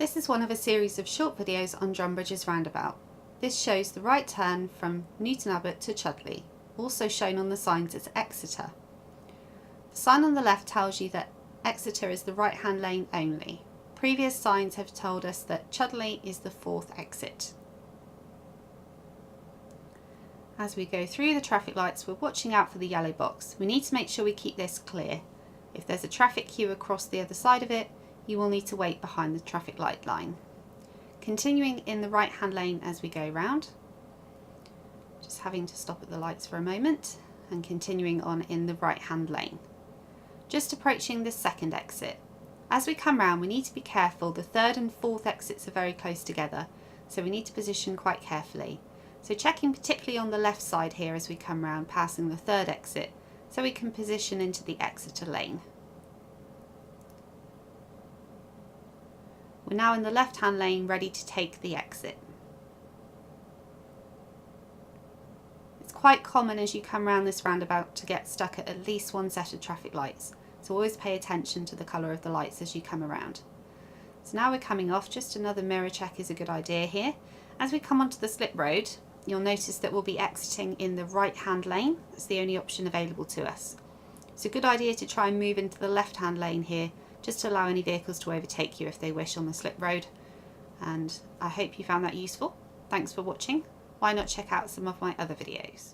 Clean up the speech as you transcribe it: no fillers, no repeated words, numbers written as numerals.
This is one of a series of short videos on Drumbridges roundabout. This shows the right turn from Newton Abbot to Chudleigh, also shown on the signs as Exeter. The sign on the left tells you that Exeter is the right hand lane only. Previous signs have told us that Chudleigh is the fourth exit. As we go through the traffic lights, we're watching out for the yellow box. We need to make sure we keep this clear. If there's a traffic queue across the other side of it, you will need to wait behind the traffic light line. Continuing in the right hand lane as we go round, just having to stop at the lights for a moment, and continuing on in the right hand lane. Just approaching the second exit. As we come round, we need to be careful. The third and fourth exits are very close together, so we need to position quite carefully. So checking particularly on the left side here as we come round, passing the third exit, so we can position into the Exeter lane. We're now in the left hand lane, ready to take the exit. It's quite common as you come round this roundabout to get stuck at least one set of traffic lights, so always pay attention to the colour of the lights as you come around. So now we're coming off, just another mirror check is a good idea here. As we come onto the slip road, you'll notice that we'll be exiting in the right hand lane. That's the only option available to us. It's a good idea to try and move into the left hand lane here, just to allow any vehicles to overtake you if they wish on the slip road. And I hope you found that useful. Thanks for watching. Why not check out some of my other videos?